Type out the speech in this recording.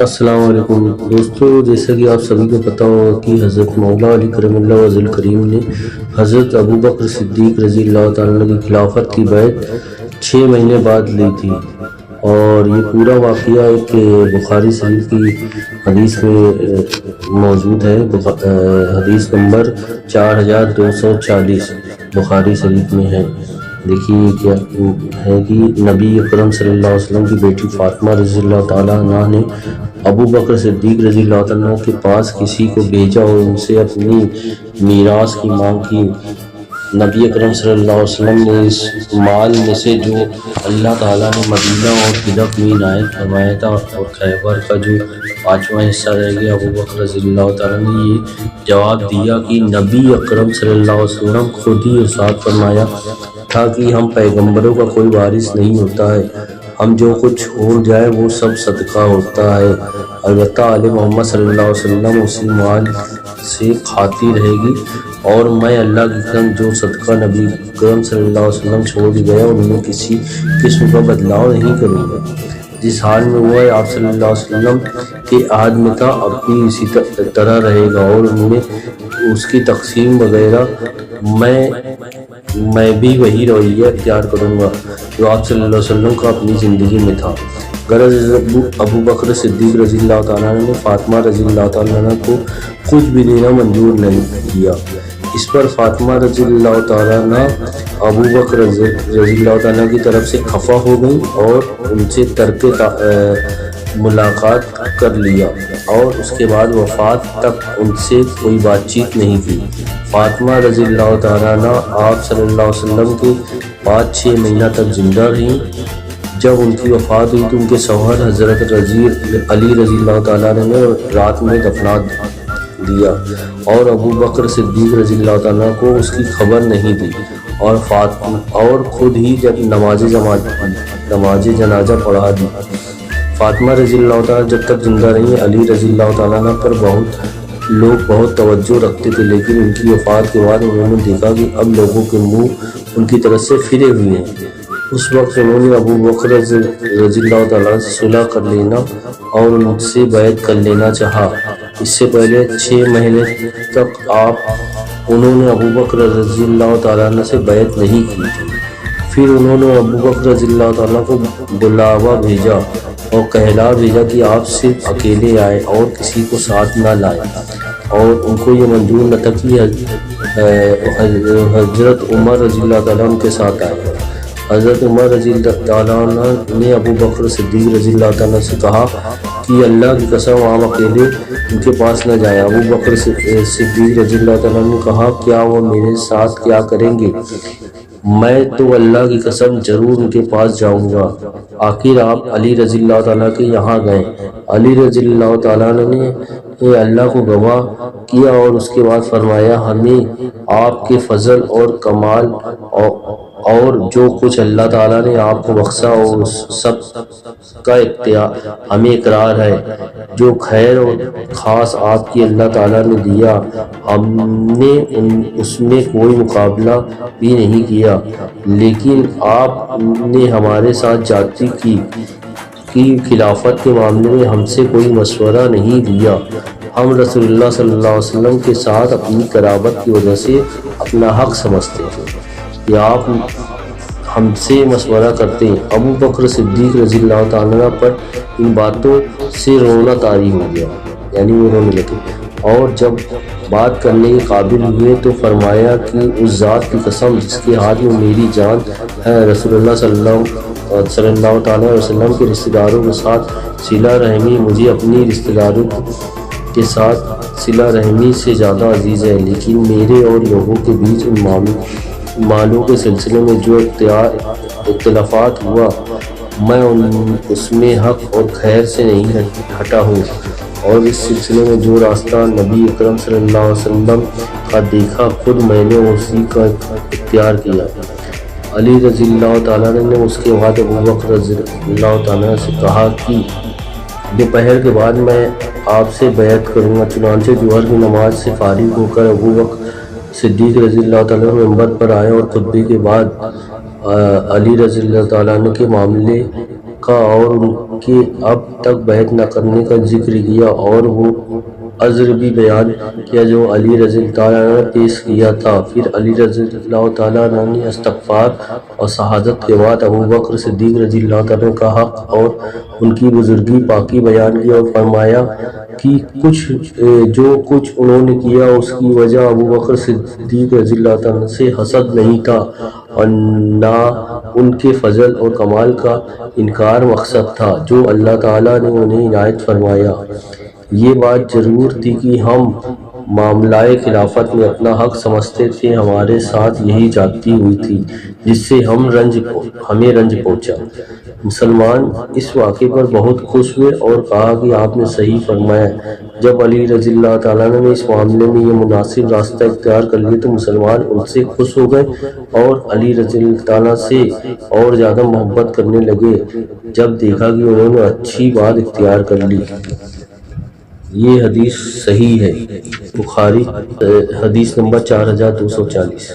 السلام علیکم دوستو، جیسا کہ آپ سبھی کو پتہ ہوگا کہ حضرت مولا علی کرم اللہ وجہ الکریم نے حضرت ابو بکر صدیق رضی اللہ تعالیٰ کی خلافت کی بیعت 6 مہینے بعد لی تھی، اور یہ پورا واقعہ ایک بخاری شریف کی حدیث میں موجود ہے۔ حدیث نمبر 4240 بخاری شریف میں ہے۔ دیکھیے کیا ہے کہ نبی اکرم صلی اللہ علیہ وسلم کی بیٹی فاطمہ رضی اللہ تعالیٰ عنہ نے ابو بکر صدیق رضی اللہ تعالیٰ عنہ کے پاس کسی کو بھیجا اور ان سے اپنی میراث کی مانگ کی۔ نبی اکرم صلی اللہ علیہ وسلم نے اس مال میں سے جو اللہ تعالیٰ نے مدینہ اور طلب میں عنایت فرمایا تھا اور خیبر کا جو 5واں حصہ رہ گیا، ابو بکر رضی اللہ تعالیٰ نے یہ جواب دیا کہ نبی اکرم صلی اللہ علیہ وسلم خود ہی ارشاد فرمایا تھا کہ ہم پیغمبروں کا کوئی وارث نہیں ہوتا ہے، ہم جو کچھ چھوڑ جائے وہ سب صدقہ ہوتا ہے، البتہ آل محمد صلی اللہ علیہ وسلم اسی مال سے کھاتی رہے گی، اور میں اللہ کی قسم جو صدقہ نبی اکرم صلی اللہ علیہ وسلم چھوڑ گیا ان میں کسی قسم کا بدلاؤ نہیں کروں گا۔ جس حال میں وہ آپ صلی اللہ علیہ وسلم کے عہد میں تھا اب بھی اسی طرح رہے گا، اور ان میں اس کی تقسیم وغیرہ میں بھی وہی رویہ اختیار کروں گا جو آپ صلی اللہ علیہ وسلم کا اپنی زندگی میں تھا۔ غرض ابو بکر صدیق رضی اللہ تعالیٰ نے فاطمہ رضی اللہ تعالیٰ کو کچھ بھی دینا منظور نہیں کیا۔ اس پر فاطمہ رضی اللہ تعالیٰ نے ابو بکر رضی اللہ تعالیٰ کی طرف سے خفا ہو گئی اور ان سے ترک ملاقات کر لیا، اور اس کے بعد وفات تک ان سے کوئی بات چیت نہیں کی۔ فاطمہ رضی اللہ تعالیٰ نے آپ صلی اللہ علیہ وسلم کے بعد 6 مہینہ تک زندہ رہیں۔ جب ان کی وفات ہوئی تو ان کے شوہر حضرت علی رضی اللہ تعالیٰ نے رات میں دفنا دیا، اور ابو بکر صدیق رضی اللہ تعالیٰ کو اس کی خبر نہیں دی، اور خود ہی جب نماز جنازہ پڑھا دی۔ فاطمہ رضی اللہ تعالیٰ جب تک زندہ رہی علی رضی اللہ تعالیٰ پر لوگ بہت توجہ رکھتے تھے، لیکن ان کی وفات کے بعد انہوں نے دیکھا کہ اب لوگوں کے منہ ان کی طرف سے پھرے ہوئے ہیں۔ اس وقت انہوں نے ابو بکر رضی اللہ تعالیٰ سے صلح کر لینا اور ان سے بیعت کر لینا چاہا۔ اس سے پہلے 6 مہینے تک انہوں نے ابو بکر رضی اللہ تعالیٰ سے بیعت نہیں کی تھی۔ پھر انہوں نے ابو بکر رضی اللہ تعالیٰ کو بلاوا بھیجا اور کہلا بھیجا کہ آپ صرف اکیلے آئے اور کسی کو ساتھ نہ لائے، اور ان کو یہ منظور نہ تھا کہ حضرت عمر رضی اللہ تعالیٰ ان کے ساتھ آئے۔ حضرت عمر رضی اللہ تعالیٰ نے ابو بکر صدیق رضی اللہ تعالیٰ سے کہا کہ اللہ کی قسم آپ اکیلے ان کے پاس نہ جائیں۔ ابو بکر صدیق رضی اللہ تعالیٰ نے کہا کیا وہ میرے ساتھ کیا کریں گے؟ میں تو اللہ کی قسم ضرور ان کے پاس جاؤں گا۔ آخر آپ علی رضی اللہ تعالیٰ کے یہاں گئے۔ علی رضی اللہ تعالیٰ نے اللہ کو گواہ کیا اور اس کے بعد فرمایا ہمیں آپ کے فضل اور کمال اور جو کچھ اللہ تعالیٰ نے آپ کو بخشا اور سب کا ہمیں اقرار ہے۔ جو خیر اور خاص آپ کی اللہ تعالیٰ نے دیا ہم نے اس میں کوئی مقابلہ بھی نہیں کیا، لیکن آپ نے ہمارے ساتھ جاتی کی خلافت کے معاملے میں ہم سے کوئی مشورہ نہیں لیا۔ ہم رسول اللہ صلی اللہ علیہ وسلم کے ساتھ اپنی قرابت کی وجہ سے اپنا حق سمجھتے ہیں کہ آپ ہم سے مشورہ کرتے ہیں۔ ابو بکر صدیق رضی اللہ تعالیٰ پر ان باتوں سے رونا طاری ہو گیا، یعنی وہ رونے لگے، اور جب بات کرنے کے قابل ہوئے تو فرمایا کہ اس ذات کی قسم جس کے ہاتھ میں میری جان ہے، رسول اللہ صلی اللہ تعالیٰ علیہ وسلم کے رشتہ داروں کے ساتھ صلہ رحمی مجھے اپنی رشتہ داروں کے ساتھ صلہ رحمی سے زیادہ عزیز ہے، لیکن میرے اور لوگوں کے بیچ ان مالوں کے سلسلے میں جو اختلافات ہوا میں اس میں حق اور خیر سے نہیں ہٹا ہوں، اور اس سلسلے میں جو راستہ نبی اکرم صلی اللہ علیہ وسلم کا دیکھا خود میں نے اسی کا اختیار کیا۔ علی رضی اللہ تعالیٰ نے اس کے بعد ابو بکر رضی اللہ تعالیٰ سے کہا کہ دوپہر کے بعد میں آپ سے بیعت کروں گا۔ چنانچہ ظہر کی نماز سے فارغ ہو کر ابو بکر صدیق رضی اللہ تعالیٰ ممبر پر آئے اور خطبے کے بعد علی رضی اللہ تعالیٰ کے معاملے کا اور ان کے اب تک بیعت نہ کرنے کا ذکر کیا، اور وہ عذر بھی بیان کیا جو علی رضی اللہ تعالیٰ عنہ نے پیش کیا تھا۔ پھر علی رضی اللہ تعالیٰ عنہ نے استغفار اور شہادت کے بعد ابو بکر صدیق رضی اللہ تعالیٰ عنہ کا حق اور ان کی بزرگی پاکی بیان کی اور فرمایا کہ جو کچھ انہوں نے کیا اس کی وجہ ابو بکر صدیق رضی اللہ تعالیٰ عنہ سے حسد نہیں تھا اور نہ ان کے فضل اور کمال کا انکار مقصد تھا جو اللہ تعالیٰ نے انہیں عنایت فرمایا۔ یہ بات ضرور تھی کہ ہم معاملہ خلافت میں اپنا حق سمجھتے تھے، ہمارے ساتھ یہی جاتی ہوئی تھی جس سے ہمیں رنج پہنچا۔ مسلمان اس واقعے پر بہت خوش ہوئے اور کہا کہ آپ نے صحیح فرمایا۔ جب علی رضی اللہ تعالیٰ عنہ نے اس معاملے میں یہ مناسب راستہ اختیار کر لیا تو مسلمان ان سے خوش ہو گئے اور علی رضی اللہ تعالیٰ سے اور زیادہ محبت کرنے لگے جب دیکھا کہ انہوں نے اچھی بات اختیار کر لی۔ یہ حدیث صحیح ہے۔ بخاری حدیث نمبر 4240۔